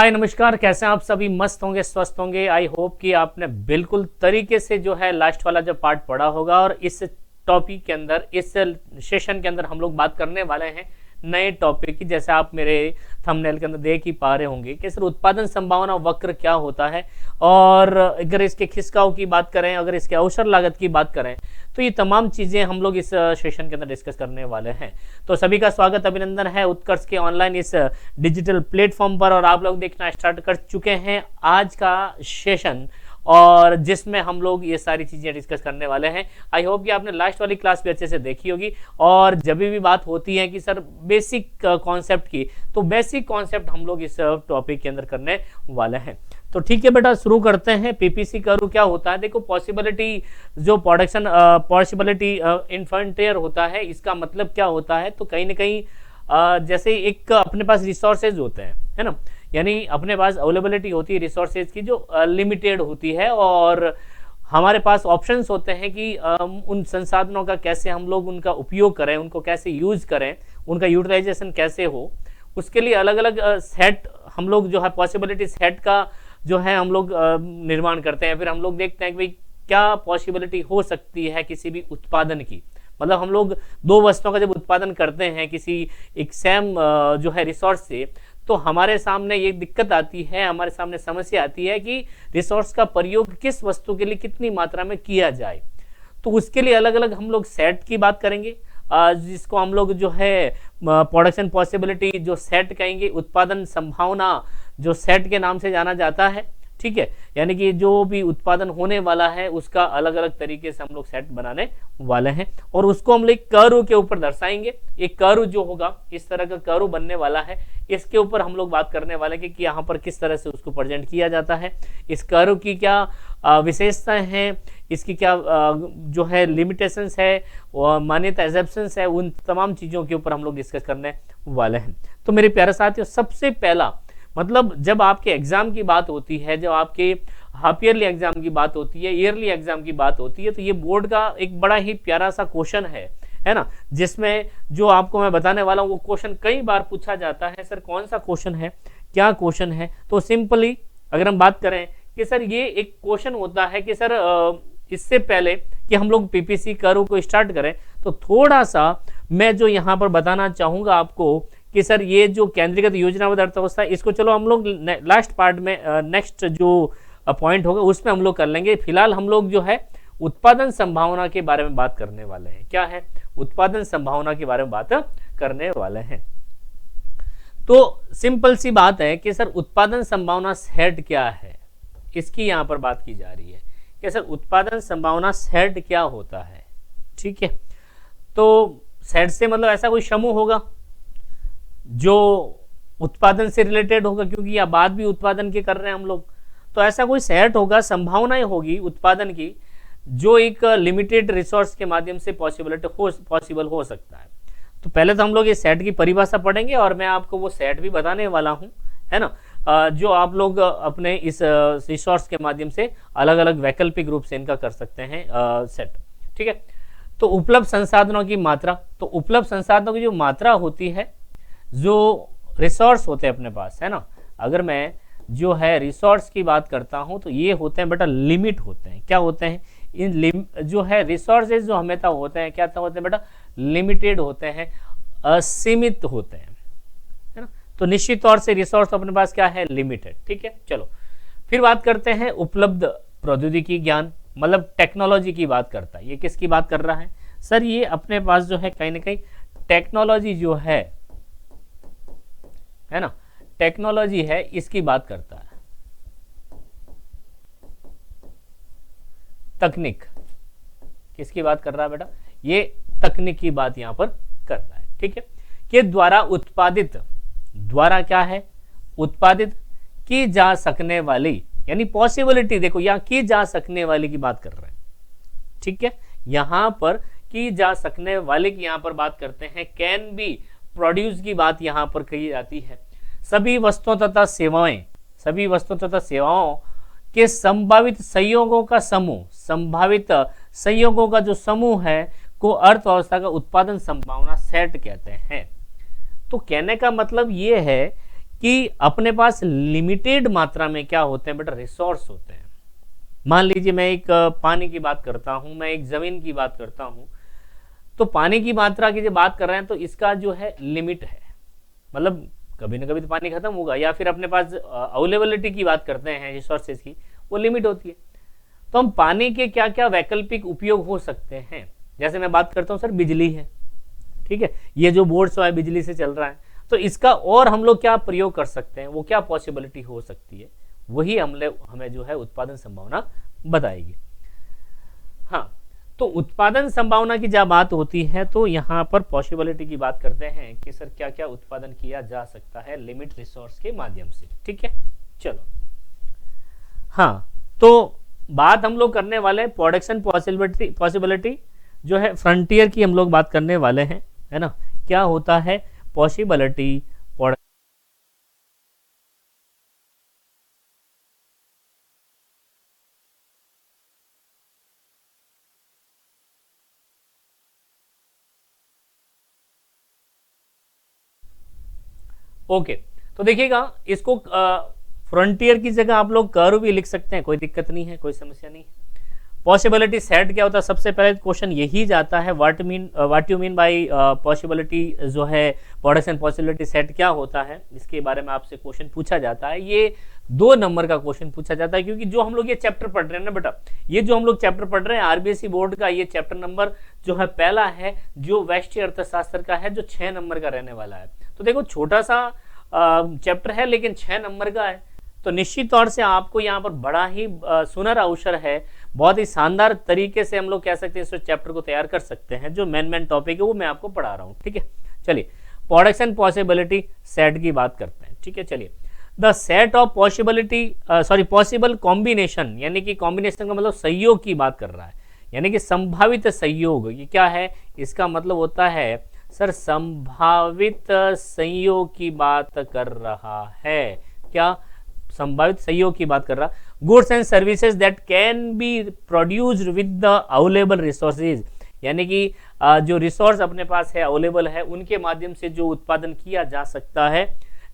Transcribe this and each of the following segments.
हाय नमस्कार, कैसे हैं आप सभी? मस्त होंगे, स्वस्थ होंगे। आई होप कि आपने बिल्कुल तरीके से जो है लास्ट वाला जो पार्ट पढ़ा होगा। और इस टॉपिक के अंदर, इस सेशन के अंदर हम लोग बात करने वाले हैं नए टॉपिक की। जैसे आप मेरे थंबनेल के अंदर देख ही पा रहे होंगे कि सर उत्पादन संभावना वक्र क्या होता है, और अगर इसके खिसकाव की बात करें, अगर इसके अवसर लागत की बात करें, तो ये तमाम चीजें हम लोग इस सेशन के अंदर डिस्कस करने वाले हैं। तो सभी का स्वागत, अभिनंदन है उत्कर्ष के ऑनलाइन इस डिजिटल प्लेटफॉर्म पर। और आप लोग देखना स्टार्ट कर चुके हैं आज का सेशन, और जिसमें हम लोग ये सारी चीजें डिस्कस करने वाले हैं। आई होप कि आपने लास्ट वाली क्लास भी अच्छे से देखी होगी। और जब भी बात होती है कि सर बेसिक कॉन्सेप्ट की, तो बेसिक कॉन्सेप्ट हम लोग इस टॉपिक के अंदर करने वाले हैं। तो ठीक है बेटा, शुरू करते हैं। पीपीसी कर्व क्या होता है? देखो, पॉसिबिलिटी जो प्रोडक्शन पॉसिबिलिटी इन्फेंटियर होता है, इसका मतलब क्या होता है? तो कहीं ना कहीं जैसे एक अपने पास रिसोर्सेज होते हैं, है ना, यानी अपने पास अवेलेबिलिटी होती है रिसोर्सेज की जो लिमिटेड होती है, और हमारे पास ऑप्शंस होते हैं कि उन संसाधनों का कैसे हम लोग उनका उपयोग करें, उनको कैसे यूज करें, उनका यूटिलाइजेशन कैसे हो। उसके लिए अलग अलग सेट हम लोग जो है पॉसिबिलिटी सेट का जो है हम लोग निर्माण करते हैं। फिर हम लोग देखते हैं कि भाई क्या पॉसिबिलिटी हो सकती है किसी भी उत्पादन की। मतलब हम लोग दो वस्तुओं का जब उत्पादन करते हैं किसी एक सेम जो है रिसोर्स से, तो हमारे सामने ये दिक्कत आती है, हमारे सामने समस्या आती है कि रिसोर्स का प्रयोग किस वस्तु के लिए कितनी मात्रा में किया जाए। तो उसके लिए अलग अलग हम लोग सेट की बात करेंगे, जिसको हम लोग जो है प्रोडक्शन पॉसिबिलिटी जो सेट कहेंगे, उत्पादन संभावना जो सेट के नाम से जाना जाता है। ठीक है, यानी कि जो भी उत्पादन होने वाला है उसका अलग अलग तरीके से हम लोग सेट बनाने वाले हैं, और उसको हम लोग कर्व के ऊपर दर्शाएंगे। एक कर्व जो होगा, इस तरह का कर्व बनने वाला है, इसके ऊपर हम लोग बात करने वाले हैं कि यहाँ पर किस तरह से उसको प्रेजेंट किया जाता है, इस कर्व की क्या विशेषताएं हैं, इसकी क्या जो है लिमिटेशंस है, मान्यता एग्जेप्शंस है, उन तमाम चीज़ों के ऊपर हम लोग डिस्कस करने वाले हैं। तो मेरे प्यारे साथियों, सबसे पहला मतलब जब आपके एग्जाम की बात होती है, जब आपके हाफ ईयरली एग्जाम की बात होती है, ईयरली एग्जाम की बात होती है, तो ये बोर्ड का एक बड़ा ही प्यारा सा क्वेश्चन है ना, जिसमें जो आपको मैं बताने वाला हूँ वो क्वेश्चन कई बार पूछा जाता है। सर कौन सा क्वेश्चन है, क्या क्वेश्चन है? तो सिंपली अगर हम बात करें कि सर ये एक क्वेश्चन होता है कि सर इससे पहले कि हम लोग पीपीसी कर्व को स्टार्ट करें, तो थोड़ा सा मैं जो यहाँ पर बताना चाहूंगा आपको कि सर ये जो केंद्रीकृत योजनाबद्ध अर्थव्यवस्था, इसको चलो हम लोग लास्ट पार्ट में नेक्स्ट जो पॉइंट होगा उसमें हम लोग कर लेंगे। फिलहाल हम लोग जो है उत्पादन संभावना के बारे में बात करने वाले हैं। क्या है? उत्पादन संभावना के बारे में बात करने वाले हैं। तो सिंपल सी बात है कि सर उत्पादन संभावना सेट क्या है, इसकी यहां पर बात की जा रही है कि सर उत्पादन संभावना सेट क्या होता है। ठीक है, तो सेट से मतलब ऐसा कोई समूह होगा जो उत्पादन से रिलेटेड होगा, क्योंकि यह बात भी उत्पादन की कर रहे हैं हम लोग। तो ऐसा कोई सेट होगा, संभावनाएं होगी उत्पादन की, जो एक लिमिटेड रिसोर्स के माध्यम से पॉसिबल हो सकता है। तो पहले तो हम लोग ये सेट की परिभाषा पढ़ेंगे, और मैं आपको वो सेट भी बताने वाला हूं, है ना, जो आप लोग अपने इस रिसोर्स के माध्यम से अलग अलग वैकल्पिक रूप से इनका कर सकते हैं सेट। ठीक है, तो उपलब्ध संसाधनों की मात्रा, तो उपलब्ध संसाधनों की जो मात्रा होती है, जो रिसोर्स होते हैं अपने पास, है ना, अगर मैं जो है रिसोर्स की बात करता हूं तो ये होते हैं बेटा लिमिट होते हैं। क्या होते हैं? इन जो है रिसोर्सेज जो हमेशा होते हैं, क्या होते हैं बेटा? लिमिटेड होते हैं, असीमित होते हैं, है ना। तो निश्चित तौर से रिसोर्स अपने पास क्या है? लिमिटेड। ठीक है, चलो फिर बात करते हैं उपलब्ध प्रौद्योगिकी ज्ञान, मतलब टेक्नोलॉजी की बात करता है। ये किसकी बात कर रहा है? सर ये अपने पास जो है कहीं ना कहीं टेक्नोलॉजी जो है ना, टेक्नोलॉजी है, इसकी बात करता है। तकनीक किसकी बात कर रहा है बेटा? ये तकनीक की बात यहां पर कर रहा है। ठीक है, कि द्वारा उत्पादित, द्वारा क्या है? उत्पादित की जा सकने वाली, यानी पॉसिबिलिटी, देखो यहां की जा सकने वाली की बात कर रहे हैं। ठीक है, यहां पर की जा सकने वाले की यहां पर बात करते हैं। कैन बी प्रोड्यूस की बात यहां पर कही जाती है। सभी वस्तुओं तथा सेवाएं, सभी वस्तुओं तथा सेवाओं के संभावित संयोगों का समूह, संभावित संयोगों का जो समूह है को अर्थव्यवस्था का उत्पादन संभावना सेट कहते हैं। तो कहने का मतलब ये है कि अपने पास लिमिटेड मात्रा में क्या होते हैं बेटा, रिसोर्स होते हैं। मान लीजिए मैं एक पानी की बात करता हूं, मैं एक जमीन की बात करता हूं, तो पानी की मात्रा की जब बात कर रहे हैं तो इसका जो है लिमिट है, मतलब कभी ना कभी तो पानी खत्म होगा, या फिर अपने पास अवेलेबिलिटी की बात करते हैं रिसोर्सेज की, वो लिमिट होती है। तो हम पानी के क्या क्या वैकल्पिक उपयोग हो सकते हैं, जैसे मैं बात करता हूं सर बिजली है, ठीक है, ये जो बोर्ड है बिजली से चल रहा है, तो इसका और हम लोग क्या प्रयोग कर सकते हैं, वो क्या पॉसिबिलिटी हो सकती है, वही हमें जो है उत्पादन संभावना बताएगी। हाँ, तो उत्पादन संभावना की जब बात होती है तो यहाँ पर पॉसिबिलिटी की बात करते हैं कि सर क्या क्या उत्पादन किया जा सकता है लिमिट रिसोर्स के माध्यम से। ठीक है, चलो, हाँ, तो बात हम लोग करने वाले हैं प्रोडक्शन पॉसिबिलिटी जो है फ्रंटियर की हम लोग बात करने वाले हैं, है ना। क्या होता है पॉसिबिलिटी ओके, तो देखिएगा इसको फ्रंटियर की जगह आप लोग कर्व भी लिख सकते हैं, कोई दिक्कत नहीं है, कोई समस्या नहीं है। पॉसिबिलिटी सेट क्या होता है, सबसे पहले क्वेश्चन यही जाता है, what you mean by possibility जो है प्रोडक्शन पॉसिबिलिटी सेट क्या होता है, इसके बारे में आपसे क्वेश्चन पूछा जाता है। ये 2 नंबर का क्वेश्चन पूछा जाता है, क्योंकि जो हम लोग ये चैप्टर पढ़ रहे हैं ना बेटा, ये जो हम लोग चैप्टर पढ़ रहे हैं आरबीएसई बोर्ड का, ये चैप्टर नंबर जो है पहला है, जो व्यष्टि अर्थशास्त्र का है, जो 6 नंबर का रहने वाला है। तो देखो छोटा सा चैप्टर है लेकिन 6 नंबर का है, तो निश्चित तौर से आपको यहाँ पर बड़ा ही सुनहरा अवसर है, बहुत ही शानदार तरीके से हम लोग कह सकते हैं इस चैप्टर को तैयार कर सकते हैं। जो मेन टॉपिक है वो मैं आपको पढ़ा रहा हूँ। ठीक है, चलिए प्रोडक्शन पॉसिबिलिटी सेट की बात करते हैं। ठीक है, चलिए the set of possible combination, यानी कि कॉम्बिनेशन का मतलब सहयोग की बात कर रहा है, यानी कि संभावित सहयोग। ये क्या है, इसका मतलब होता है सर संभावित संयोग की बात कर रहा है। क्या, संभावित सहयोग की बात कर रहा। Goods and services that can be produced with the available resources, यानी कि जो रिसोर्स अपने पास है, अवेलेबल है, उनके माध्यम से जो उत्पादन किया जा सकता है।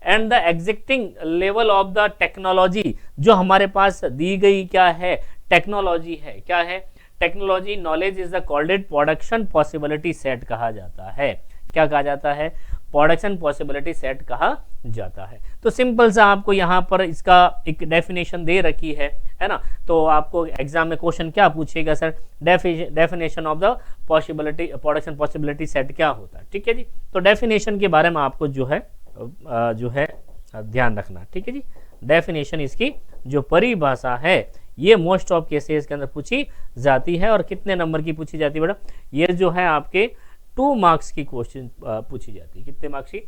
And the existing level of the technology, जो हमारे पास दी गई क्या है, टेक्नोलॉजी है। क्या है, technology knowledge is the called it production possibility set कहा जाता है। क्या कहा जाता है, प्रोडक्शन पॉसिबिलिटी सेट कहा जाता है। तो सिंपल सा आपको यहाँ पर इसका एक डेफिनेशन दे रखी है ना। तो आपको एग्जाम में क्वेश्चन क्या पूछेगा sir, definition of the possibility production possibility set क्या होता है। ठीक है जी, तो डेफिनेशन के बारे में आपको जो है ध्यान रखना। ठीक है जी, डेफिनेशन इसकी जो परिभाषा है ये मोस्ट ऑफ केसेस के अंदर पूछी जाती है। और कितने नंबर की पूछी जाती है बेटा, ये जो है आपके 2 मार्क्स की क्वेश्चन पूछी जाती है। कितने मार्क्स की,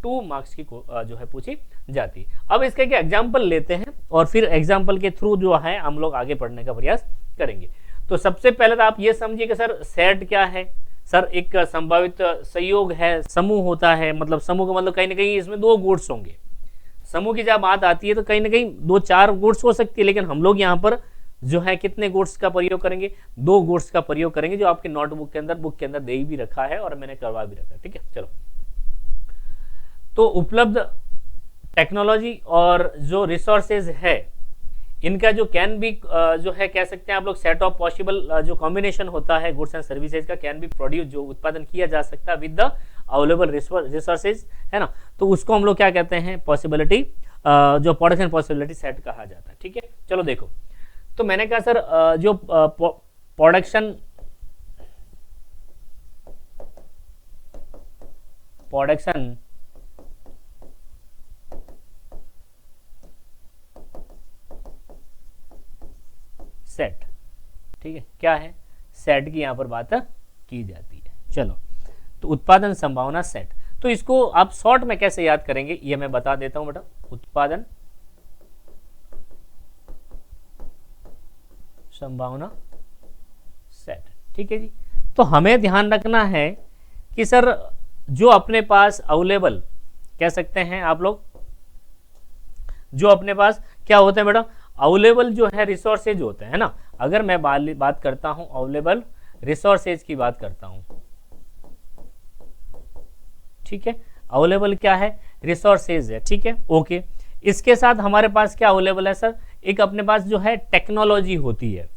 2 मार्क्स की जो है पूछी जाती है। अब इसके क्या एग्जाम्पल लेते हैं और फिर एग्जाम्पल के थ्रू जो है हम लोग आगे पढ़ने का प्रयास करेंगे। तो सबसे पहले तो आप ये समझिए कि सर सेट क्या है। सर एक संभावित सहयोग है, समूह होता है, मतलब समूह का मतलब कहीं ना कहीं इसमें 2 गुड्स होंगे। समूह की जब बात आती है तो कहीं ना कहीं 2-4 गुड्स हो सकती है, लेकिन हम लोग यहाँ पर जो है कितने गुड्स का प्रयोग करेंगे, 2 गुड्स का प्रयोग करेंगे, जो आपके नोटबुक के अंदर, बुक के अंदर दे भी रखा है और मैंने करवा भी रखा है। ठीक है, चलो, तो उपलब्ध टेक्नोलॉजी और जो रिसोर्सेज है, इनका जो कैन बी जो है कह सकते हैं आप लोग सेट ऑफ पॉसिबल जो कॉम्बिनेशन होता है गुड्स एंड सर्विसेज का, कैन बी प्रोड्यूस, जो उत्पादन किया जा सकता है विद द अवेलेबल रिसोर्सेज, है ना। तो उसको हम लोग क्या कहते हैं, पॉसिबिलिटी, जो प्रोडक्शन पॉसिबिलिटी सेट कहा जाता है। ठीक है, चलो देखो, तो मैंने कहा सर जो प्रोडक्शन सेट, ठीक है, क्या है, सेट की यहां पर बात की जाती है। चलो, तो उत्पादन संभावना सेट, तो इसको आप शॉर्ट में कैसे याद करेंगे ये मैं बता देता हूं बेटा। उत्पादन संभावना सेट, ठीक है जी। तो हमें ध्यान रखना है कि सर जो अपने पास अवेलेबल कह सकते हैं आप लोग, जो अपने पास क्या होते हैं बेटा, अवेलेबल जो है रिसोर्सेज होते हैं ना। अगर मैं बात करता हूं अवेलेबल रिसोर्सेज की बात करता हूं, ठीक है, अवेलेबल क्या है, रिसोर्सेज है, ठीक है, ओके। इसके साथ हमारे पास क्या अवेलेबल है सर, एक अपने पास जो है टेक्नोलॉजी होती है,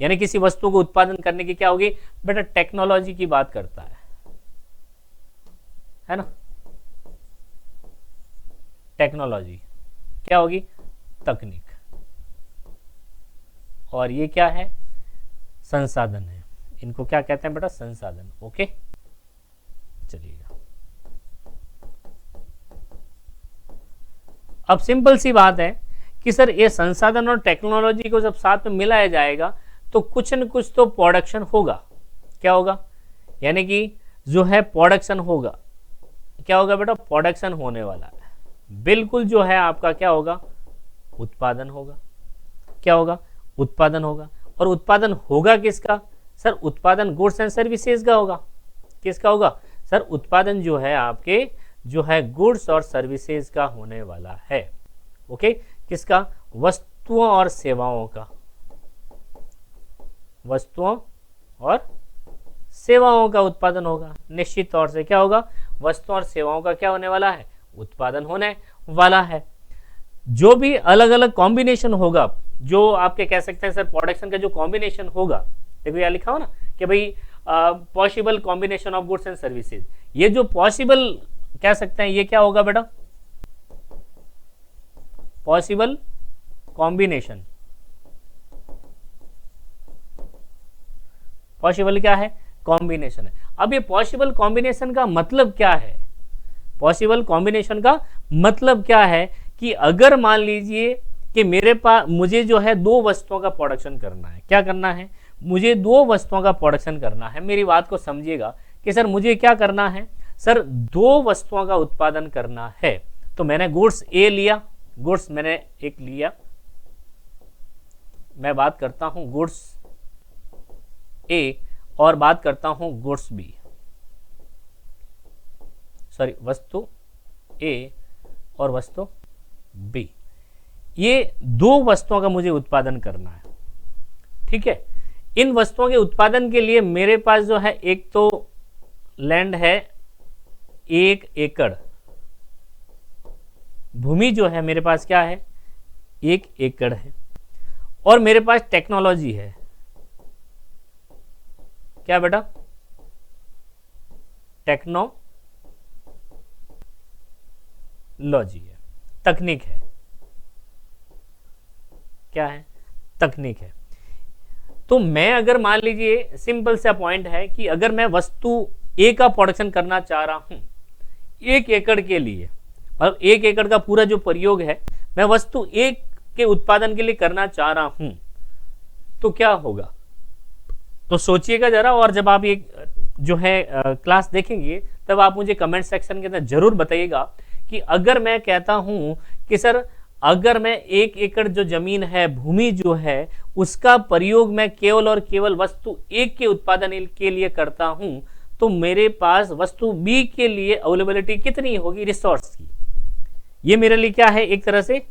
यानी किसी वस्तु को उत्पादन करने की क्या होगी बेटा, टेक्नोलॉजी की बात करता है ना। टेक्नोलॉजी क्या होगी, तकनीक, और ये क्या है, संसाधन है। इनको क्या कहते हैं बेटा, संसाधन, ओके। चलिएगा, अब सिंपल सी बात है कि सर ये संसाधन और टेक्नोलॉजी को जब साथ में मिलाया जाएगा तो कुछ न कुछ तो प्रोडक्शन होगा। क्या होगा, यानी कि जो है प्रोडक्शन होगा। क्या होगा बेटा, प्रोडक्शन होने वाला है, बिल्कुल जो है आपका क्या होगा, उत्पादन होगा। क्या होगा, उत्पादन होगा। और उत्पादन होगा किसका सर, उत्पादन गुड्स एंड सर्विसेज का होगा। किसका होगा सर, उत्पादन जो है आपके जो है गुड्स और सर्विसेज का होने वाला है, ओके। किसका, वस्तुओं और सेवाओं का, वस्तुओं और सेवाओं का उत्पादन होगा। निश्चित तौर से क्या होगा, वस्तुओं और सेवाओं का क्या होने वाला है, उत्पादन होने वाला है। जो भी अलग अलग कॉम्बिनेशन होगा, जो आपके कह सकते हैं सर प्रोडक्शन का जो कॉम्बिनेशन होगा, देखो यहाँ लिखा हो ना कि भाई possible combination of goods and services, ये जो पॉसिबल कह सकते हैं ये क्या होगा बेटा, पॉसिबल कॉम्बिनेशन। पॉसिबल क्या है, कॉम्बिनेशन है। अब ये पॉसिबल कॉम्बिनेशन का मतलब क्या है, पॉसिबल कॉम्बिनेशन का मतलब क्या है कि अगर मान लीजिए कि मेरे पास मुझे जो है दो वस्तुओं का प्रोडक्शन करना है। क्या करना है, मुझे दो वस्तुओं का प्रोडक्शन करना है। मेरी बात को समझिएगा कि सर मुझे क्या करना है, सर दो वस्तुओं का उत्पादन करना है। तो मैंने गुड्स ए लिया, गुड्स मैंने एक लिया, मैं बात करता हूं गुड्स ए और बात करता हूं गुड्स बी, सॉरी वस्तु ए और वस्तु बी। ये दो वस्तुओं का मुझे उत्पादन करना है, ठीक है। इन वस्तुओं के उत्पादन के लिए मेरे पास जो है एक तो लैंड है 1 एकड़, भूमि जो है मेरे पास क्या है 1 एकड़ है, और मेरे पास टेक्नोलॉजी है। क्या बेटा, टेक्नोलॉजी है, तकनीक है। क्या है, तकनीक है। तो मैं अगर मान लीजिए सिंपल सा पॉइंट है कि अगर मैं वस्तु ए का प्रोडक्शन करना चाह रहा हूं 1 एकड़ के लिए, मतलब 1 एकड़ का पूरा जो प्रयोग है मैं वस्तु ए के उत्पादन के लिए करना चाह रहा हूं, तो क्या होगा, तो सोचिएगा जरा। और जब आप ये जो है क्लास देखेंगे तब आप मुझे कमेंट सेक्शन के अंदर जरूर बताइएगा कि अगर मैं कहता हूं कि सर अगर मैं 1 एकड़ जो जमीन है, भूमि जो है, उसका प्रयोग मैं केवल और केवल वस्तु ए के उत्पादन के लिए करता हूं, तो मेरे पास वस्तु बी के लिए अवेलेबिलिटी कितनी होगी, रिसोर्स की। ये मेरे लिए क्या है, एक तरह से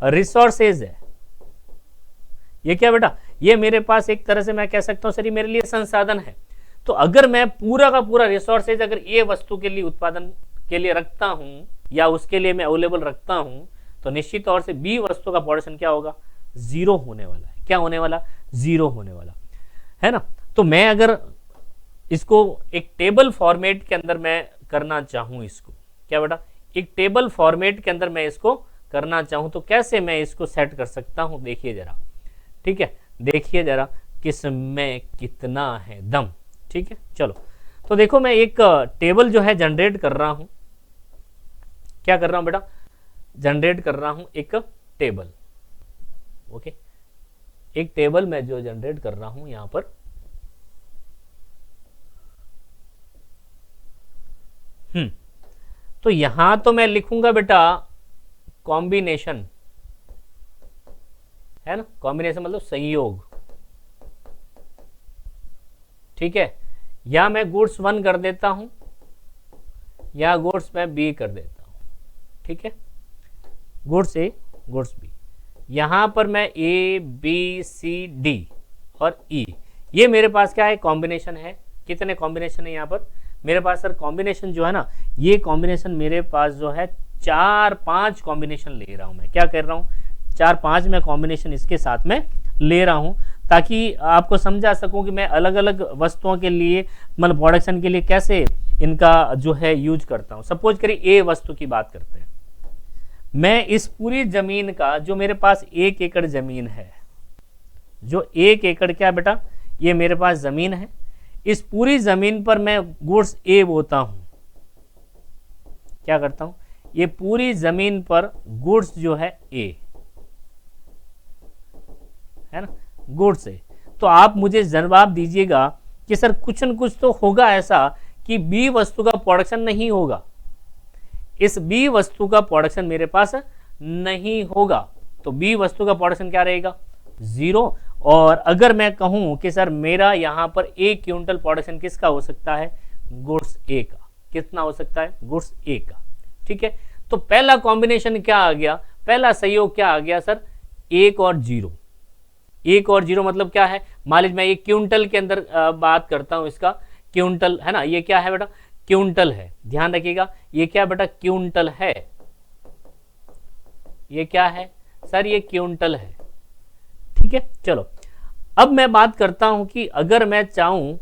रिसोर्सेज है। ये क्या बेटा, ये मेरे पास एक तरह से मैं कह सकता हूं सर ये मेरे लिए संसाधन है। तो अगर मैं पूरा का पूरा रिसोर्सेज अगर ए वस्तु के लिए उत्पादन के लिए रखता हूं या उसके लिए मैं अवेलेबल रखता हूं, तो निश्चित तौर से बी वस्तु का प्रोडक्शन क्या होगा, 0 होने वाला है। क्या होने वाला, 0 होने वाला है ना। तो मैं अगर इसको एक टेबल फॉर्मेट के अंदर मैं करना चाहूं, इसको क्या बेटा, एक टेबल फॉर्मेट के अंदर मैं इसको करना चाहूं, तो कैसे मैं इसको सेट कर सकता हूं, देखिए जरा, ठीक है, देखिए जरा किसमें कितना है दम, ठीक है। चलो तो देखो मैं एक टेबल जो है जनरेट कर रहा हूं। क्या कर रहा हूं बेटा, जनरेट कर रहा हूं एक टेबल, ओके। एक टेबल मैं जो जनरेट कर रहा हूं यहां पर, तो यहां तो मैं लिखूंगा बेटा कॉम्बिनेशन, है ना, कॉम्बिनेशन मतलब संयोग, ठीक है। या मैं गुड्स 1 कर देता हूं या गुड्स मैं बी कर देता हूं, ठीक है, गुड्स ए गुड्स बी। यहां पर मैं ए बी सी डी और ई, ये मेरे पास क्या है, कॉम्बिनेशन है। कितने कॉम्बिनेशन है यहां पर मेरे पास सर, कॉम्बिनेशन जो है ना, ये कॉम्बिनेशन मेरे पास जो है 4-5 कॉम्बिनेशन ले रहा हूं मैं। क्या कर रहा हूं? 4-5 मैं कॉम्बिनेशन इसके साथ में ले रहा हूं, ताकि आपको समझा सकूं कि मैं अलग अलग वस्तुओं के लिए, मतलब प्रोडक्शन के लिए कैसे इनका जो है यूज करता हूं। सपोज करिए ए वस्तु की बात करते हैं। मैं इस पूरी जमीन का, जो मेरे पास 1 एकड़ जमीन है, जो 1 एकड़ क्या बेटा, ये मेरे पास जमीन है, इस पूरी जमीन पर मैं गुड्स ए बोता हूं। क्या करता हूं? ये पूरी जमीन पर गुड्स जो है ए है ना, गुड्स ए। तो आप मुझे जवाब दीजिएगा कि सर कुछ न कुछ तो होगा ऐसा कि बी वस्तु का प्रोडक्शन नहीं होगा, इस बी वस्तु का प्रोडक्शन मेरे पास नहीं होगा, तो बी वस्तु का प्रोडक्शन क्या रहेगा? 0। और अगर मैं कहूं कि सर मेरा यहां पर 1 क्विंटल प्रोडक्शन किसका हो सकता है? गुड्स ए का। कितना हो सकता है? गुड्स ए का। ठीक है, तो पहला कॉम्बिनेशन क्या आ गया? पहला सहयोग क्या आ गया सर? 1 और 0। 1 और 0 मतलब क्या है? मान लीजिए मैं ये क्विंटल के अंदर बात करता हूं, इसका क्विंटल है ना, ये क्या है बेटा? क्विंटल है। ध्यान रखिएगा, ये क्या बेटा? क्विंटल है। ये क्या है सर? ये क्विंटल है। ठीक है, चलो अब मैं बात करता हूं कि अगर मैं चाहूं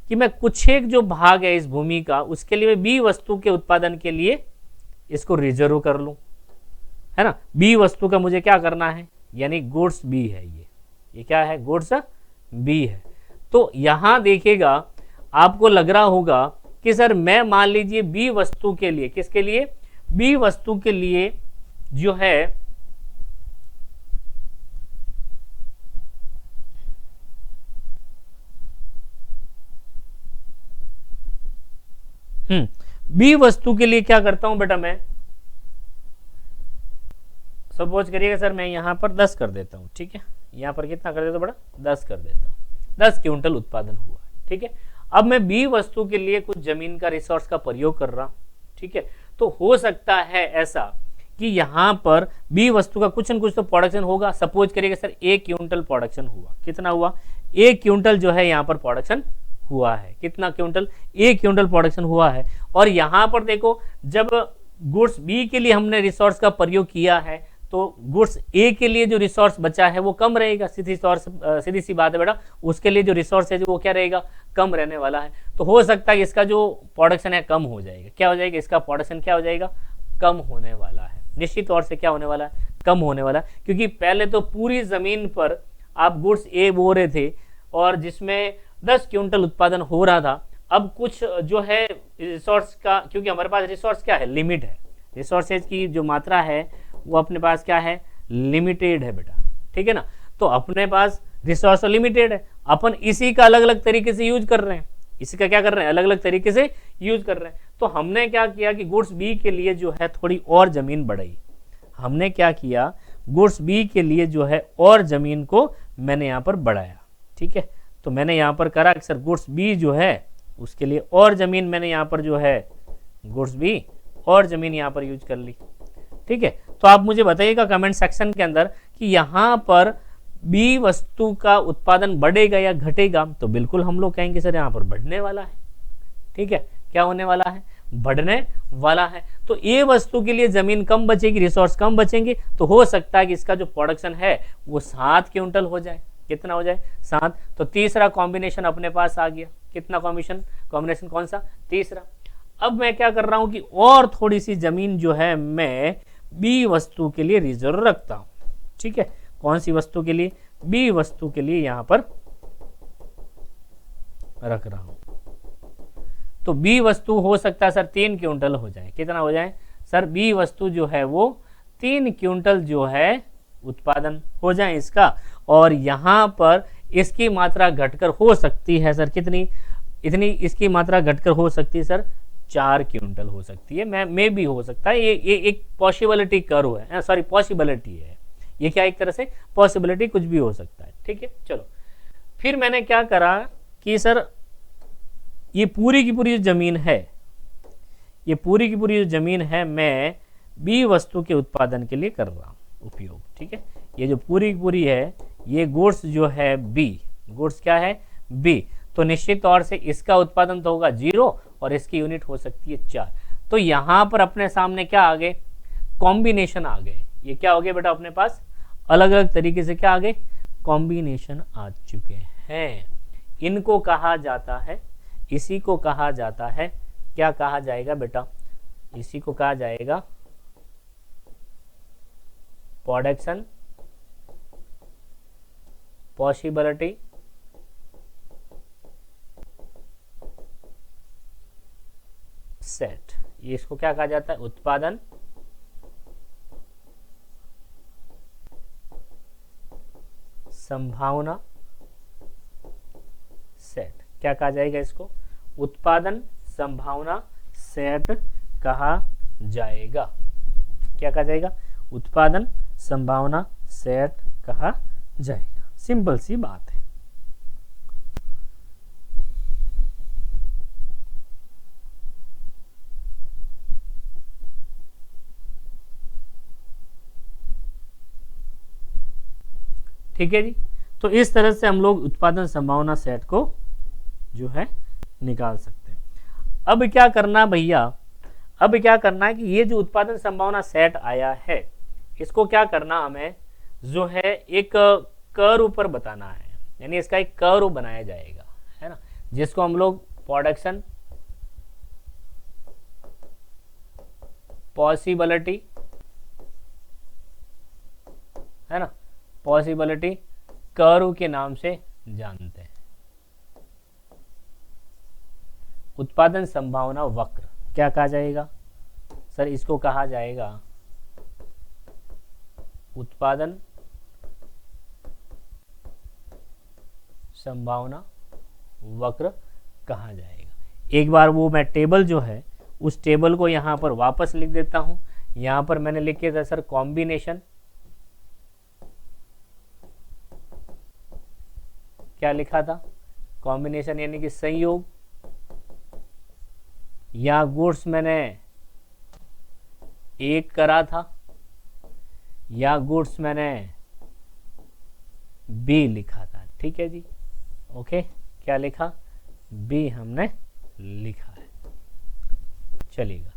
कि मैं कुछ एक जो भाग है इस भूमि का, उसके लिए मैं बी वस्तु के उत्पादन के लिए इसको रिजर्व कर लूं, है ना। बी वस्तु का मुझे क्या करना है? यानी गुड्स बी है, ये क्या है? गुड्स बी है। तो यहां देखिएगा, आपको लग रहा होगा कि सर मैं मान लीजिए बी वस्तु के लिए, किसके लिए? बी वस्तु के लिए जो है बी वस्तु के लिए क्या करता हूं बेटा मैं? सपोज करिएगा सर मैं यहां पर 10 कर देता हूं। ठीक है, यहां पर कितना कर देता हूं बेटा? 10 कर देता हूं। 10 क्विंटल उत्पादन हुआ। ठीक है, अब मैं बी वस्तु के लिए कुछ जमीन का रिसोर्स का प्रयोग कर रहा हूं। ठीक है, तो हो सकता है ऐसा कि यहां पर बी वस्तु का कुछ न कुछ तो प्रोडक्शन होगा। सपोज करिएगा सर 1 क्विंटल प्रोडक्शन हुआ। कितना हुआ? 1 क्विंटल जो है यहां पर प्रोडक्शन हुआ है। कितना क्विंटल? 1 क्विंटल प्रोडक्शन हुआ है। और यहां पर देखो, जब गुड्स बी के लिए हमने रिसोर्स का प्रयोग किया है, तो गुड्स ए के लिए जो रिसोर्स बचा है वो कम रहेगा। सीधी सी बात है बेटा, उसके लिए जो रिसोर्स है वो क्या रहेगा? कम रहने वाला है। तो हो सकता है इसका जो प्रोडक्शन है कम हो जाएगा। क्या हो जाएगा? इसका प्रोडक्शन क्या हो जाएगा? कम होने वाला है। निश्चित तौर से क्या होने वाला है? कम होने वाला है, क्योंकि पहले तो पूरी जमीन पर आप गुड्स ए बो रहे थे और जिसमें 10 क्विंटल उत्पादन हो रहा था। अब कुछ जो है रिसोर्स का, क्योंकि हमारे पास रिसोर्स क्या है? लिमिट है। रिसोर्सेज की जो मात्रा है वो अपने पास क्या है? लिमिटेड है बेटा। ठीक है ना, तो अपने पास रिसोर्स तो लिमिटेड है, अपन इसी का अलग अलग तरीके से यूज कर रहे हैं। इसी का क्या कर रहे हैं? अलग अलग तरीके से यूज कर रहे हैं। तो हमने क्या किया कि गुड्स बी के लिए जो है थोड़ी और जमीन बढ़ाई। हमने क्या किया? गुड्स बी के लिए जो है और जमीन को मैंने यहाँ पर बढ़ाया। ठीक है, तो मैंने यहाँ पर करा कि सर गुड्स बी जो है उसके लिए और जमीन मैंने यहाँ पर जो है गुड्स बी और जमीन यहाँ पर यूज कर ली। ठीक है, तो आप मुझे बताइएगा कमेंट सेक्शन के अंदर कि यहाँ पर बी वस्तु का उत्पादन बढ़ेगा या घटेगा। तो बिल्कुल हम लोग कहेंगे सर यहाँ पर बढ़ने वाला है। ठीक है, क्या होने वाला है? बढ़ने वाला है। तो ए वस्तु के लिए जमीन कम बचेगी, रिसोर्स कम बचेंगे, तो हो सकता है कि इसका जो प्रोडक्शन है वो 7 क्विंटल हो जाए। कितना हो जाए? 7। तो तीसरा कॉम्बिनेशन अपने पास आ गया। कितना कॉम्बिनेशन कौन सा? तीसरा। अब मैं क्या कर रहा हूं कि और थोड़ी सी जमीन जो है मैं बी वस्तु के लिए रिजर्व रखता हूं। ठीक है, कौन सी वस्तु के लिए? बी वस्तु के लिए यहां पर रख रहा हूं। तो बी वस्तु हो सकता है सर 3 क्विंटल हो जाए। कितना हो जाए सर? बी वस्तु जो है वो 3 क्विंटल जो है उत्पादन हो जाए इसका। और यहां पर इसकी मात्रा घटकर हो सकती है सर कितनी? इतनी इसकी मात्रा घटकर हो सकती है सर 4 क्विंटल हो सकती है। मे भी हो सकता है। ये एक पॉसिबिलिटी कर्व है, सॉरी पॉसिबिलिटी है। ये क्या एक तरह से पॉसिबिलिटी, कुछ भी हो सकता है। ठीक है, चलो फिर मैंने क्या करा कि सर ये पूरी की पूरी जो जमीन है, ये पूरी की पूरी जो जमीन है मैं बी वस्तु के उत्पादन के लिए कर रहा हूँ उपयोग। ठीक है, ये जो पूरी की पूरी है ये गुड्स जो है बी, गुड्स क्या है? बी। तो निश्चित तौर से इसका उत्पादन तो होगा 0 और इसकी यूनिट हो सकती है 4। तो यहां पर अपने सामने क्या आ गए? कॉम्बिनेशन आ गए। ये क्या हो गया बेटा अपने पास, अलग अलग तरीके से क्या आ गए, कॉम्बिनेशन आ चुके हैं। इनको कहा जाता है, इसी को कहा जाता है, क्या कहा जाएगा बेटा, इसी को कहा जाएगा प्रोडक्शन पॉसिबिलिटी सेट। ये इसको क्या कहा जाता है, उत्पादन संभावना सेट। क्या कहा जाएगा इसको, उत्पादन संभावना सेट कहा जाएगा। क्या कहा जाएगा, उत्पादन संभावना सेट कहा जाएगा। सिंपल सी बात है। ठीक है जी। तो इस तरह से हम लोग उत्पादन संभावना सेट को जो है निकाल सकते हैं। अब क्या करना भैया, अब क्या करना है कि ये जो उत्पादन संभावना सेट आया है, इसको क्या करना हमें जो है एक कर्व पर बताना है, यानी इसका एक कर्व बनाया जाएगा, है ना, जिसको हम लोग प्रोडक्शन पॉसिबिलिटी, है ना, पॉसिबिलिटी कर्व के नाम से जानते हैं। उत्पादन संभावना वक्र क्या कहा जाएगा सर, इसको कहा जाएगा उत्पादन संभावना वक्र कहा जाएगा। एक बार वो मैं टेबल जो है उस टेबल को यहां पर वापस लिख देता हूं। यहां पर मैंने लिखे था सर कॉम्बिनेशन, क्या लिखा था, कॉम्बिनेशन यानी कि संयोग, या गुड्स मैंने एक करा था, या गुड्स मैंने बी लिखा था। ठीक है जी, ओके, क्या लिखा, बी हमने लिखा है, चलेगा।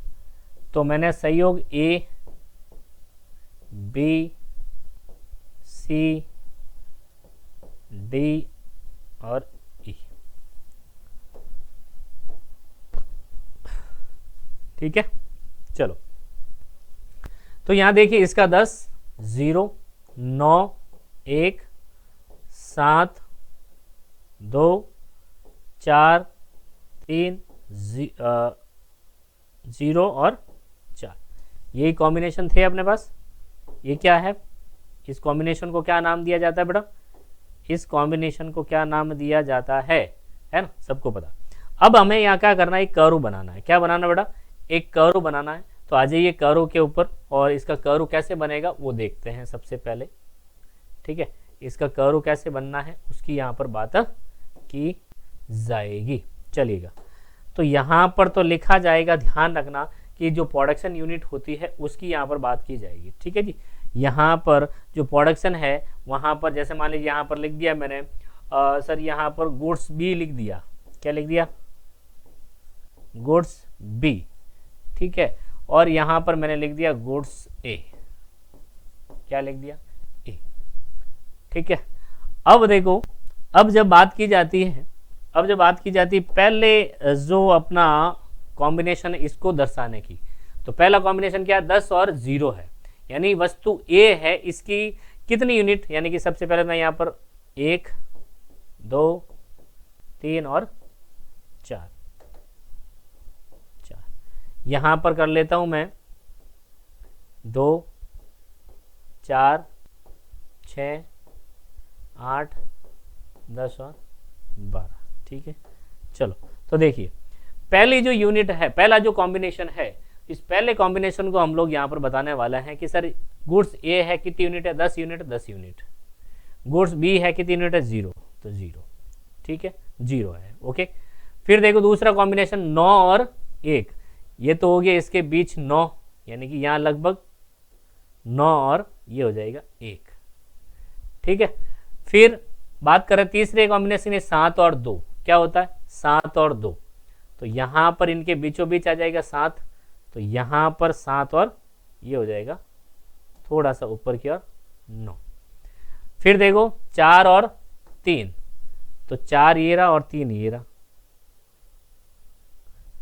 तो मैंने संयोग ए बी सी डी और ई, ठीक है। चलो, तो यहां देखिए इसका 10 0 9 1 7 2 4 3 0 और 4, यही कॉम्बिनेशन थे अपने पास। ये क्या है, इस कॉम्बिनेशन को क्या नाम दिया जाता है बेटा, इस कॉम्बिनेशन को क्या नाम दिया जाता है ना, सबको पता। अब हमें यहाँ क्या करना है, एक कर्व बनाना है। क्या बनाना बेटा, एक कर्व बनाना है। तो आ जाइए कर्व के ऊपर, और इसका कर्व कैसे बनेगा वो देखते हैं सबसे पहले। ठीक है, इसका कर्व कैसे बनना है उसकी यहाँ पर बात की जाएगी। चलिएगा, तो यहाँ पर तो लिखा जाएगा, ध्यान रखना कि जो प्रोडक्शन यूनिट होती है उसकी यहाँ पर बात की जाएगी। ठीक है जी, यहाँ पर जो प्रोडक्शन है वहाँ पर जैसे मान लीजिए यहाँ पर लिख दिया मैंने सर, यहाँ पर गुड्स बी लिख दिया। क्या लिख दिया, गुड्स बी, ठीक है। और यहाँ पर मैंने लिख दिया गुड्स ए, क्या लिख दिया, ए, ठीक है। अब देखो, अब जब बात की जाती है, पहले जो अपना कॉम्बिनेशन इसको दर्शाने की, तो पहला कॉम्बिनेशन क्या है, 10 और 0 है, यानी वस्तु ए है, इसकी कितनी यूनिट, यानी कि सबसे पहले मैं यहाँ पर 1 2 3 और 4 यहाँ पर कर लेता हूं मैं 2 4 6 8 10 और 12, ठीक है। चलो, तो देखिए पहली जो यूनिट है, पहला जो कॉम्बिनेशन है, इस पहले कॉम्बिनेशन को हम लोग यहाँ पर बताने वाला है कि सर गुड्स ए है कितनी यूनिट है, 10 यूनिट, 10 यूनिट। गुड्स बी है कितनी यूनिट है, 0, तो 0, ठीक है, 0 है, ओके। फिर देखो दूसरा कॉम्बिनेशन 9 और 1, ये तो हो गया इसके बीच 9, यानी कि यहाँ लगभग 9 और ये हो जाएगा 1, ठीक है। फिर बात करें तीसरे कॉम्बिनेशन है 7 और 2, क्या होता है 7 और 2, तो यहाँ पर इनके बीचों बीच आ जाएगा 7, तो यहाँ पर 7 और ये हो जाएगा थोड़ा सा ऊपर की ओर 9। फिर देखो 4 और 3, तो 4 ये रहा और 3 ये रहा,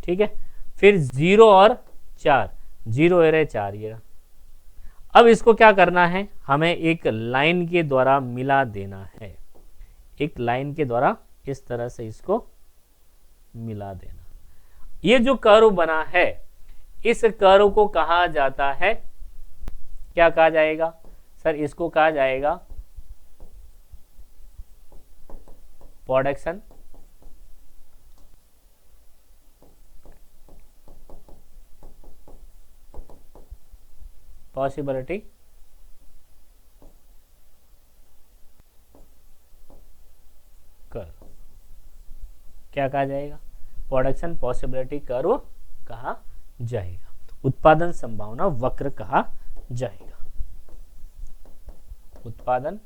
ठीक है। फिर 0 और 4, 0 ये रहे 4 ये रहा। अब इसको क्या करना है, हमें एक लाइन के द्वारा मिला देना है, एक लाइन के द्वारा इस तरह से इसको मिला देना। ये जो कर्व बना है, इस कर्व को कहा जाता है, क्या कहा जाएगा सर, इसको कहा जाएगा प्रोडक्शन पॉसिबिलिटी कर्व। क्या कहा जाएगा, प्रोडक्शन पॉसिबिलिटी कर्व कहा जाएगा, उत्पादन संभावना वक्र कहा जाएगा। उत्पादन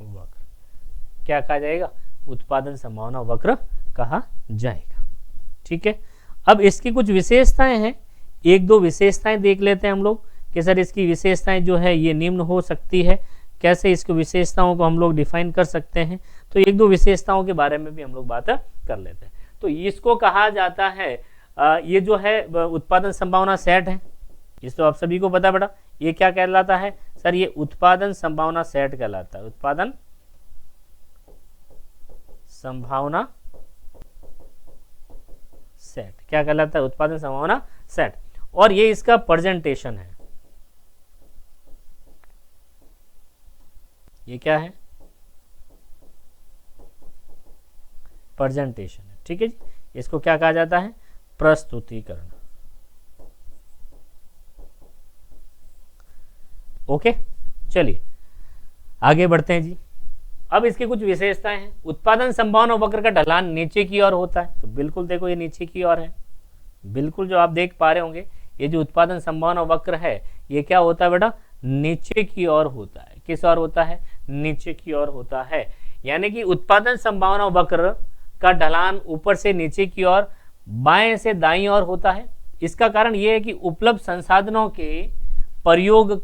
वक्र क्या कहा जाएगा, उत्पादन संभावना वक्र कहा जाएगा, ठीक है। अब इसकी कुछ विशेषताएं हैं, एक दो विशेषताएं देख लेते हैं हम लोग कि सर इसकी विशेषताएं जो है ये निम्न हो सकती है, कैसे इसको विशेषताओं को हम लोग डिफाइन कर सकते हैं। तो एक दो विशेषताओं के बारे में भी हम लोग बात कर लेते हैं। तो इसको कहा जाता है ये जो है उत्पादन संभावना सेट है, इस तो आप सभी को पता बेटा, ये क्या कहलाता है सर, ये उत्पादन संभावना सेट कहलाता है, उत्पादन संभावना सेट क्या कहलाता है, उत्पादन संभावना सेट। और ये इसका प्रेजेंटेशन है, ये क्या है, प्रेजेंटेशन है, ठीक है जी। इसको क्या कहा जाता है, प्रस्तुतिकरण। ओके, चलिए आगे बढ़ते हैं जी। अब इसकी कुछ विशेषताएं हैं। उत्पादन संभावना वक्र का ढलान नीचे की ओर होता है, तो बिल्कुल देखो ये नीचे की ओर है, बिल्कुल जो आप देख पा रहे होंगे, ये जो उत्पादन संभावना वक्र है ये क्या होता है बेटा, नीचे की ओर होता है। किस ओर होता है, नीचे की ओर होता है। यानी कि उत्पादन संभावना वक्र का ढलान ऊपर से नीचे की ओर, बाएं से दाईं ओर होता है। इसका कारण यह है कि उपलब्ध संसाधनों के प्रयोग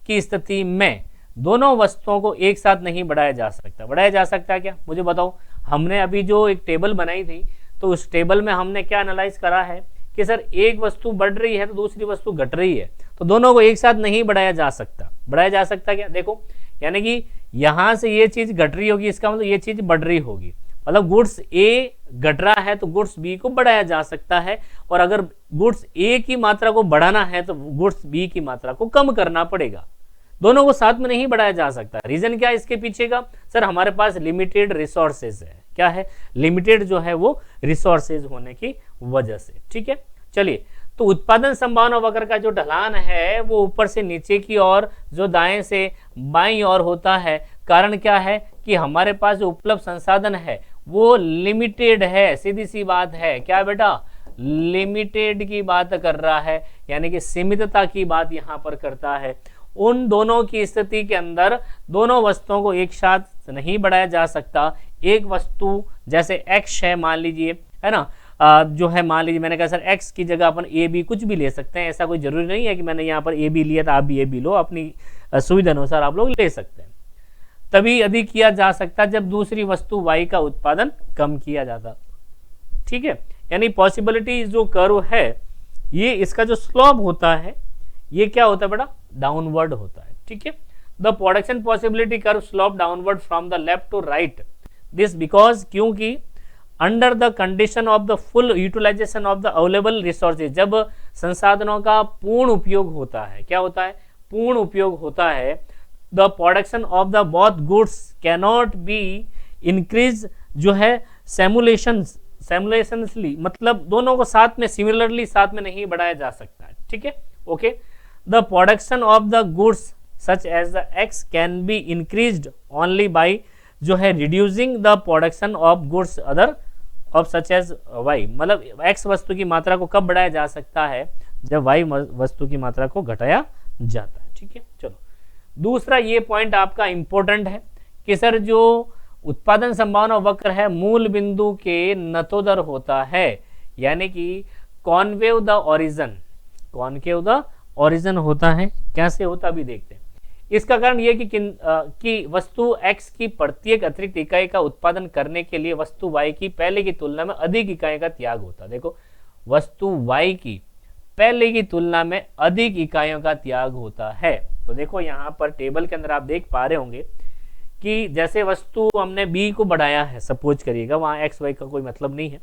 की स्थिति में दोनों वस्तुओं को एक साथ नहीं बढ़ाया जा सकता। बढ़ाया जा सकता है क्या, मुझे बताओ। हमने अभी जो एक टेबल बनाई थी, तो उस टेबल में हमने क्या एनालाइज करा है कि सर एक वस्तु बढ़ रही है तो दूसरी वस्तु घट रही है, तो दोनों को एक साथ नहीं बढ़ाया जा सकता। बढ़ाया जा सकता क्या, देखो, यानी कि यहां से ये चीज घट रही होगी, इसका मतलब ये चीज बढ़ रही होगी। मतलब गुड्स ए घट रहा है तो गुड्स बी को बढ़ाया जा सकता है, और अगर गुड्स ए की मात्रा को बढ़ाना है तो गुड्स बी की मात्रा को कम करना पड़ेगा। दोनों को साथ में नहीं बढ़ाया जा सकता। रीजन क्या है इसके पीछे का, सर हमारे पास लिमिटेड रिसोर्सेज है। क्या है, लिमिटेड जो है वो रिसोर्सेज होने की वजह से, ठीक है। चलिए, तो उत्पादन संभावना वक्र का जो ढलान है वो ऊपर से नीचे की ओर, जो दाएं से बाईं ओर होता है। कारण क्या है कि हमारे पास जो उपलब्ध संसाधन है वो लिमिटेड है, सीधी सी बात है। क्या बेटा, लिमिटेड की बात कर रहा है, यानी कि सीमितता की बात यहां पर करता है। उन दोनों की स्थिति के अंदर दोनों वस्तुओं को एक साथ नहीं बढ़ाया जा सकता। एक वस्तु जैसे x है मान लीजिए, है ना, जो है मान लीजिए मैंने कहा सर x की जगह अपन ए बी कुछ भी ले सकते हैं। ऐसा कोई जरूरी नहीं है कि मैंने यहाँ पर ए बी लिया था, आप भी ए बी लो, अपनी सुविधा अनुसार आप लोग ले सकते हैं। तभी अधिक किया जा सकता जब दूसरी वस्तु y का उत्पादन कम किया जाता, ठीक है। यानी पॉसिबिलिटी जो कर्व है, ये इसका जो स्लोप होता है ये क्या होता है बेटा, डाउनवर्ड होता है, ठीक है। The production possibility curve slope downward from the left to right, this because, क्योंकि under the condition of the full utilisation of the available resources, जब संसाधनों का पूर्ण उपयोग होता है, क्या होता है, पूर्ण उपयोग होता है, the production of the both goods cannot be increase, जो है सैमुलेशनली, मतलब दोनों को साथ में सिमिलरली साथ में नहीं बढ़ाया जा सकता है, ठीक है। Okay, the production of the goods such as the x can be increased only by, जो है, reducing the production of goods other of such as y, मतलब x वस्तु की मात्रा को कब बढ़ाया जा सकता है, जब y वस्तु की मात्रा को घटाया जाता है, ठीक है। चलो, दूसरा ये पॉइंट आपका इंपॉर्टेंट है कि सर जो उत्पादन संभावना वक्र है मूल बिंदु के नतोदर होता है, यानी कि concave the origin, concave the origin होता है। कैसे होता अभी देखते हैं। इसका कारण यह कि वस्तु x की प्रत्येक अतिरिक्त इकाई का उत्पादन करने के लिए वस्तु y की पहले की तुलना में अधिक इकाई का त्याग होता है। देखो, वस्तु y की पहले की तुलना में अधिक इकाइयों का त्याग होता है। तो देखो यहाँ पर टेबल के अंदर आप देख पा रहे होंगे कि जैसे वस्तु हमने b को बढ़ाया है, सपोज करिएगा, वहां x y का कोई मतलब नहीं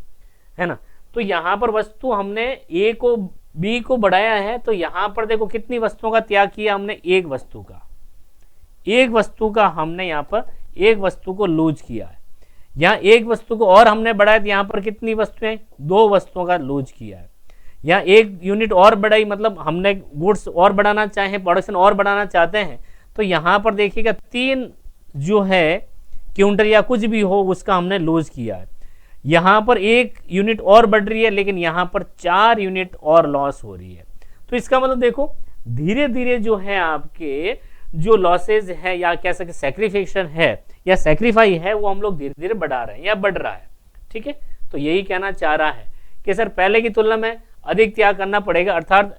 है ना। तो यहाँ पर वस्तु हमने a को b को बढ़ाया है, तो यहाँ पर देखो कितनी वस्तुओं का त्याग किया हमने, एक वस्तु का हमने यहाँ पर एक वस्तु को लूज किया है। यहाँ एक वस्तु को और हमने बढ़ाया, तो यहाँ पर कितनी वस्तुएं, दो वस्तुओं का लूज किया है। यहाँ एक यूनिट और बढ़ाई, मतलब हमने गुड्स और बढ़ाना चाहे, प्रोडक्शन और बढ़ाना चाहते हैं, तो यहाँ पर देखिएगा 3 जो है क्विंटल या कुछ भी हो उसका हमने लूज किया है। यहाँ पर 1 यूनिट और बढ़ रही है, लेकिन यहाँ पर 4 यूनिट और लॉस हो रही है। तो इसका मतलब देखो धीरे धीरे जो है आपके जो लॉसेज है या कह सकते सैक्रिफिकेशन है या सैक्रिफाई है, वो हम लोग धीरे धीरे बढ़ा रहे हैं या बढ़ रहा है। ठीक है, तो यही कहना चाह रहा है कि सर पहले की तुलना में अधिक त्याग करना पड़ेगा, अर्थात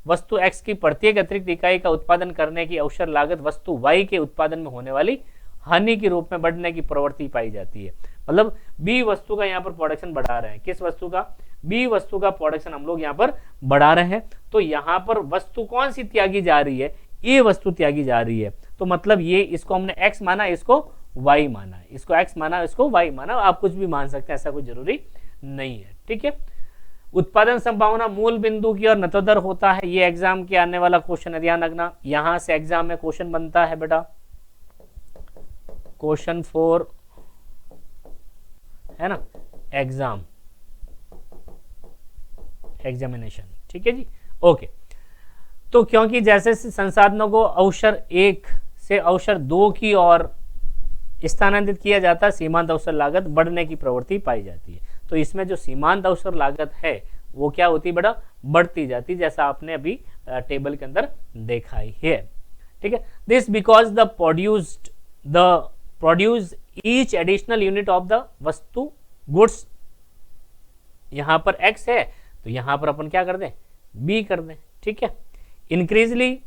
वस्तु x की प्रत्येक अतिरिक्त इकाई का उत्पादन करने की अवसर लागत वस्तु y के उत्पादन में होने वाली हानि के रूप में बढ़ने की प्रवृत्ति पाई जाती है। मतलब b वस्तु का यहाँ पर प्रोडक्शन बढ़ा रहे हैं, किस वस्तु का, b वस्तु का प्रोडक्शन हम लोग यहाँ पर बढ़ा रहे हैं। तो यहाँ पर वस्तु कौन सी त्यागी जा रही है, ए वस्तु त्यागी जा रही है। तो मतलब ये इसको हमने x माना, इसको y माना है, इसको x माना, इसको y माना, आप कुछ भी मान सकते हैं, ऐसा कोई जरूरी नहीं है। ठीक है, उत्पादन संभावना मूल बिंदु की और नतोदर होता है। ये एग्जाम के आने वाला क्वेश्चन है, ध्यान रखना, यहां से एग्जाम में क्वेश्चन बनता है बेटा, क्वेश्चन 4 है ना, एग्जामिनेशन। ठीक है जी, ओके। तो क्योंकि जैसे संसाधनों को अवसर 1 से अवसर 2 की ओर स्थानांतरित किया जाता है, सीमांत अवसर लागत बढ़ने की प्रवृत्ति पाई जाती है। तो इसमें जो सीमांत अवसर लागत है वो क्या होती है बेटा, बढ़ती जाती, जैसा आपने अभी टेबल के अंदर देखा ही है। ठीक है, this because the produce each additional unit of the वस्तु गुड्स, यहां पर x है तो यहां पर अपन क्या कर दें, b कर दें। ठीक है, इंक्रीजली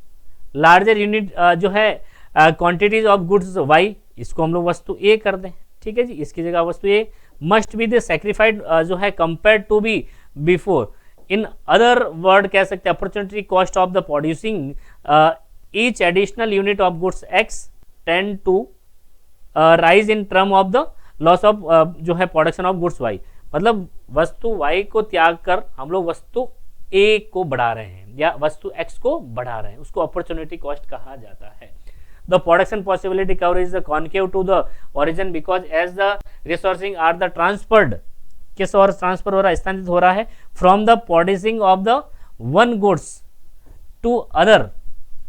लार्जर यूनिट जो है क्वांटिटीज ऑफ गुड्स y, इसको हम लोग वस्तु a कर दें। ठीक है जी, इसकी जगह वस्तु a must be the sacrificed जो है compare to be before. In other word कह सकते हैं opportunity cost of the producing each additional unit of goods x tend to rise in term of the loss of जो है production of goods y। मतलब वस्तु y को त्याग कर हम लोग वस्तु a को बढ़ा रहे हैं या वस्तु x को बढ़ा रहे हैं, उसको अपॉर्चुनिटी कॉस्ट कहा जाता है। The production possibility curve is the concave to the origin because as the resourcing are the transferred, किस और ट्रांसफर हो रहा है, स्थानांतरित हो रहा है, from the producing of the one goods to other,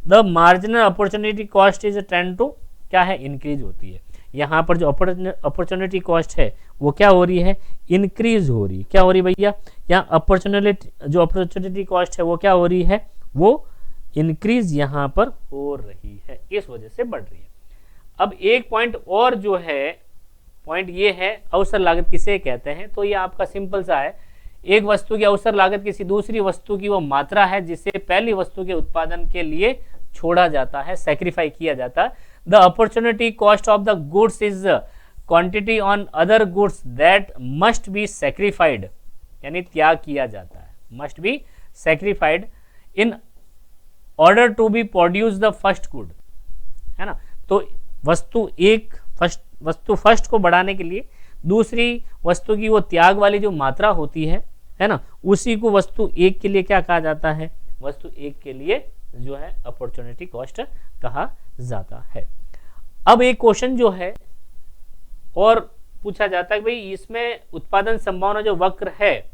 the marginal opportunity cost is tend to क्या है, इंक्रीज होती है। यहाँ पर जो अपॉर्चुनिटी कॉस्ट है वो क्या हो रही है, इंक्रीज हो रही है। क्या हो रही है भैया, यहाँ अपॉर्चुनिटी कॉस्ट है वो क्या हो रही है, वो इंक्रीज यहां पर हो रही है, इस वजह से बढ़ रही है। अब एक पॉइंट और जो है, पॉइंट ये है अवसर लागत किसे कहते हैं, तो ये आपका सिंपल सा है, एक वस्तु की अवसर लागत किसी दूसरी वस्तु की वो मात्रा है जिसे पहली वस्तु के उत्पादन के लिए छोड़ा जाता है, सैक्रिफाई किया जाता है। The opportunity cost of the goods is quantity on other goods that must be sacrificed, यानी त्याग किया जाता है, must be sacrificed in order to be produce the first good, है ना। तो वस्तु फर्स्ट को बढ़ाने के लिए दूसरी वस्तु की वो त्याग वाली जो मात्रा होती है ना, उसी को वस्तु एक के लिए क्या कहा जाता है, वस्तु एक के लिए जो है अपॉर्चुनिटी कॉस्ट कहा जाता है। अब एक क्वेश्चन जो है और पूछा जाता है भाई इसमें उत्पादन संभावना जो वक्र है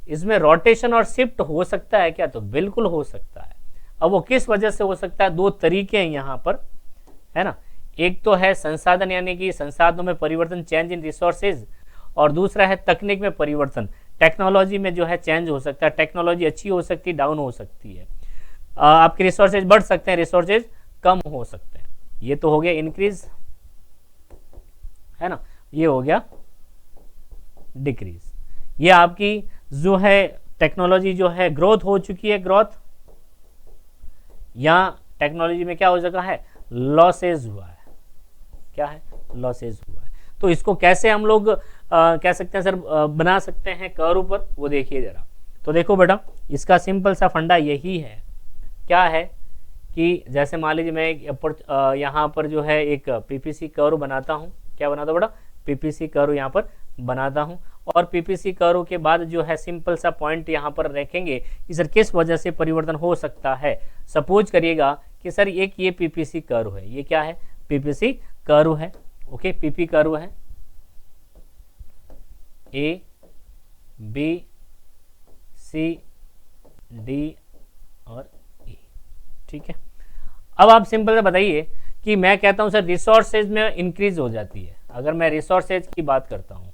इसमें रोटेशन और शिफ्ट हो सकता है क्या, तो बिल्कुल हो सकता है। अब वो किस वजह से हो सकता है, दो तरीके हैं यहाँ पर, है ना। एक तो है संसाधन यानी कि संसाधनों में परिवर्तन, चेंज इन रिसोर्सेज, और दूसरा है तकनीक में परिवर्तन, टेक्नोलॉजी में जो है चेंज हो सकता है, टेक्नोलॉजी अच्छी हो सकती है, डाउन हो सकती है, आपके रिसोर्सेज बढ़ सकते हैं, रिसोर्सेज कम हो सकते हैं। ये तो हो गया इंक्रीज है ना, ये हो गया डिक्रीज। ये आपकी जो है टेक्नोलॉजी जो है ग्रोथ हो चुकी है, ग्रोथ, या टेक्नोलॉजी में क्या हो चुका है, लॉसेज हुआ है। क्या है, लॉसेज हुआ है। तो इसको कैसे हम लोग कह सकते हैं सर बना सकते हैं कर्व पर, वो देखिए जरा। तो देखो बेटा, इसका सिंपल सा फंडा यही है, क्या है कि जैसे मान लीजिए मैं यहाँ पर जो है एक पीपीसी कर्व बनाता हूँ। क्या बनाता हूँ बेटा, पीपीसी कर्व यहाँ पर बनाता हूँ, और पीपीसी कर्व के बाद जो है सिंपल सा पॉइंट यहाँ पर रखेंगे कि सर किस वजह से परिवर्तन हो सकता है। सपोज करिएगा कि सर एक ये पीपीसी कर्व है, ये क्या है, पीपीसी कर्व है। ओके, पीपी कर्व है, ए बी सी डी और ई, ठीक है। अब आप सिंपल से बताइए कि मैं कहता हूं सर रिसोर्सेज में इंक्रीज हो जाती है। अगर मैं रिसोर्सेज की बात करता हूं,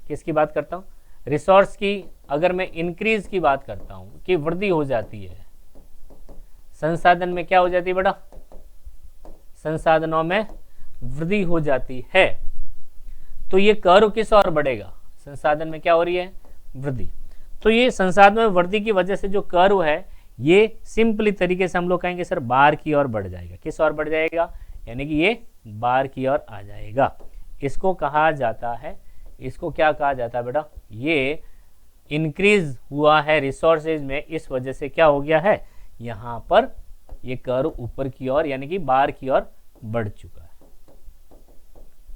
किसकी बात करता हूं, रिसोर्स की, अगर मैं इंक्रीज की बात करता हूं कि वृद्धि हो जाती है, संसाधन में क्या हो जाती है बेटा, संसाधनों में वृद्धि हो जाती है, तो ये कर्व किस ओर बढ़ेगा, संसाधन में क्या हो रही है, वृद्धि। तो ये संसाधन में वृद्धि की वजह से जो कर्व है ये सिंपली तरीके से हम लोग कहेंगे सर बार की ओर बढ़ जाएगा। किस ओर बढ़ जाएगा, यानी कि ये बार की ओर आ जाएगा। इसको कहा जाता है, इसको क्या कहा जाता है बेटा, ये इंक्रीज हुआ है रिसोर्सेज में, इस वजह से क्या हो गया है, यहाँ पर ये कर्व ऊपर की ओर यानी कि बार की ओर बढ़ चुका है।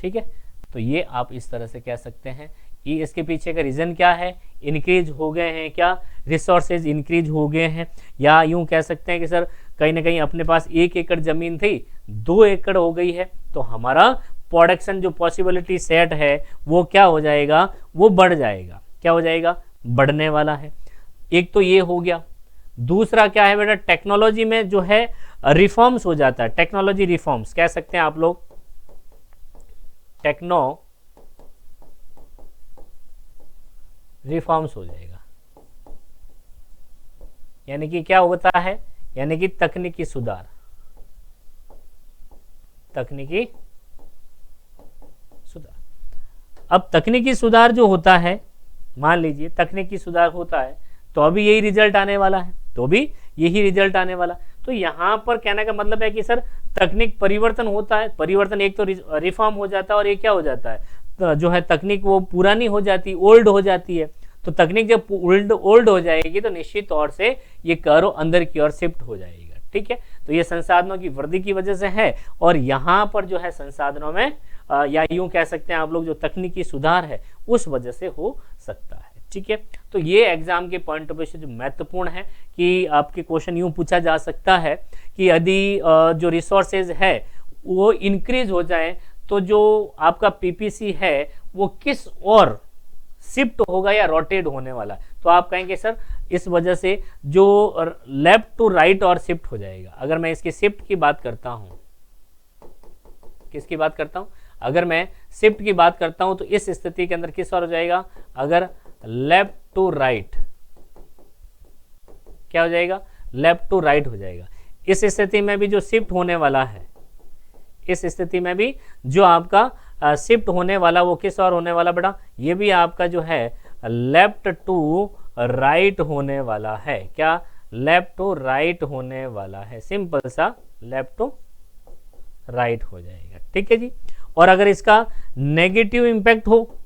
ठीक है, तो ये आप इस तरह से कह सकते हैं कि इसके पीछे का रीजन क्या है, इंक्रीज हो गए हैं, क्या रिसोर्सेज इंक्रीज हो गए हैं, या यूं कह सकते हैं कि सर कहीं ना कहीं अपने पास 1 एकड़ जमीन थी 2 एकड़ हो गई है, तो हमारा प्रोडक्शन जो पॉसिबिलिटी सेट है वो क्या हो जाएगा, वो बढ़ जाएगा। क्या हो जाएगा, बढ़ने वाला है। एक तो ये हो गया। दूसरा क्या है बेटा, टेक्नोलॉजी में जो है रिफॉर्म्स हो जाता है, टेक्नोलॉजी रिफॉर्म्स कह सकते हैं आप लोग, टेक्नो रिफॉर्म्स हो जाएगा। यानी कि क्या होता है, यानी कि तकनीकी सुधार, तकनीकी सुधार। अब तकनीकी सुधार जो होता है, मान लीजिए तकनीकी सुधार होता है तो अभी यही रिजल्ट आने वाला है, तो भी यही रिजल्ट आने वाला। तो यहां पर कहने का मतलब है कि सर तकनीक परिवर्तन होता है, परिवर्तन एक तो रिफॉर्म हो जाता है और एक क्या हो जाता है, तो जो है तकनीक वो पुरानी हो जाती, ओल्ड हो जाती है। तो तकनीक जब ओल्ड हो जाएगी तो निश्चित तौर से ये कर्व अंदर की ओर शिफ्ट हो जाएगा। ठीक है, तो ये संसाधनों की वृद्धि की वजह से है, और यहाँ पर जो है संसाधनों में या यूं कह सकते हैं आप लोग जो तकनीकी सुधार है उस वजह से हो सकता है। ठीक है, तो ये एग्जाम के पॉइंट ऑफ व्यू से जो महत्वपूर्ण है कि आपके क्वेश्चन यूं पूछा जा सकता है कि यदि जो रिसोर्सेज है वो इंक्रीज हो जाए तो जो आपका पीपीसी है वो किस और शिफ्ट होगा या रोटेट होने वाला, तो आप कहेंगे सर इस वजह से जो लेफ्ट टू राइट और शिफ्ट हो जाएगा। अगर मैं इसकी शिफ्ट की बात करता हूं, किसकी बात करता हूं, अगर मैं शिफ्ट की बात करता हूं तो इस स्थिति के अंदर किस ओर हो जाएगा, अगर लेफ्ट टू राइट, क्या हो जाएगा, लेफ्ट टू राइट हो जाएगा। इस स्थिति में भी जो शिफ्ट होने वाला है, इस स्थिति में भी जो आपका शिफ्ट होने वाला वो किस ओर होने वाला बेटा, ये भी आपका जो है लेफ्ट टू राइट होने वाला है। क्या, लेफ्ट टू राइट होने वाला है, सिंपल सा लेफ्ट टू राइट हो जाएगा। ठीक है जी, और अगर इसका नेगेटिव इंपैक्ट हो,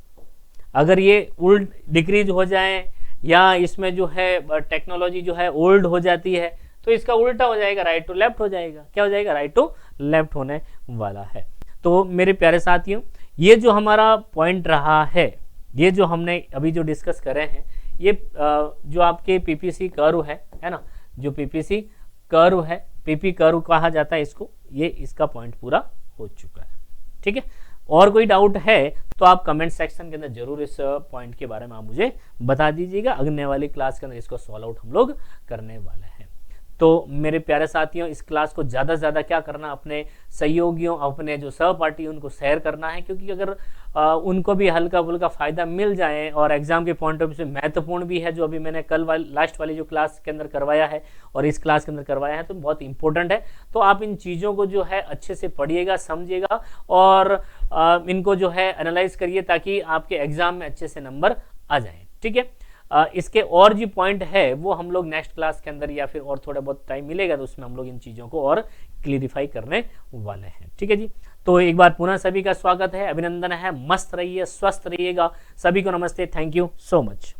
अगर ये उल्ट डिक्रीज हो जाए या इसमें जो है टेक्नोलॉजी जो है ओल्ड हो जाती है तो इसका उल्टा हो जाएगा, राइट टू लेफ्ट हो जाएगा। क्या हो जाएगा, राइट टू लेफ्ट होने वाला है। तो मेरे प्यारे साथियों, ये जो हमारा पॉइंट रहा है, ये जो हमने अभी जो डिस्कस करे हैं, ये जो आपके पीपीसी कर्व है ना, जो पीपीसी कर्व है, पीपी कर्व कहा जाता है इसको, ये इसका पॉइंट पूरा हो चुका है। ठीक है, और कोई डाउट है तो आप कमेंट सेक्शन के अंदर जरूर इस पॉइंट के बारे में आप मुझे बता दीजिएगा। अगले वाली क्लास के अंदर इसको सॉल्व आउट हम लोग करने वाले हैं। तो मेरे प्यारे साथियों, इस क्लास को ज़्यादा से ज़्यादा क्या करना, अपने सहयोगियों, अपने जो सहपाठी उनको शेयर करना है, क्योंकि अगर उनको भी हल्का फुल्का फ़ायदा मिल जाए और एग्ज़ाम के पॉइंट ऑफ व्यू से महत्वपूर्ण भी है, जो अभी मैंने कल लास्ट वाली जो क्लास के अंदर करवाया है और इस क्लास के अंदर करवाया है, तो बहुत इंपॉर्टेंट है। तो आप इन चीज़ों को जो है अच्छे से पढ़िएगा, समझिएगा और इनको जो है एनालाइज करिए ताकि आपके एग्ज़ाम में अच्छे से नंबर आ जाए। ठीक है, इसके और जो पॉइंट है वो हम लोग नेक्स्ट क्लास के अंदर या फिर और थोड़ा बहुत टाइम मिलेगा तो उसमें हम लोग इन चीज़ों को और क्लियरिफाई करने वाले हैं। ठीक है जी, तो एक बार पुनः सभी का स्वागत है, अभिनंदन है, मस्त रहिए, स्वस्थ रहिएगा। सभी को नमस्ते, थैंक यू सो मच।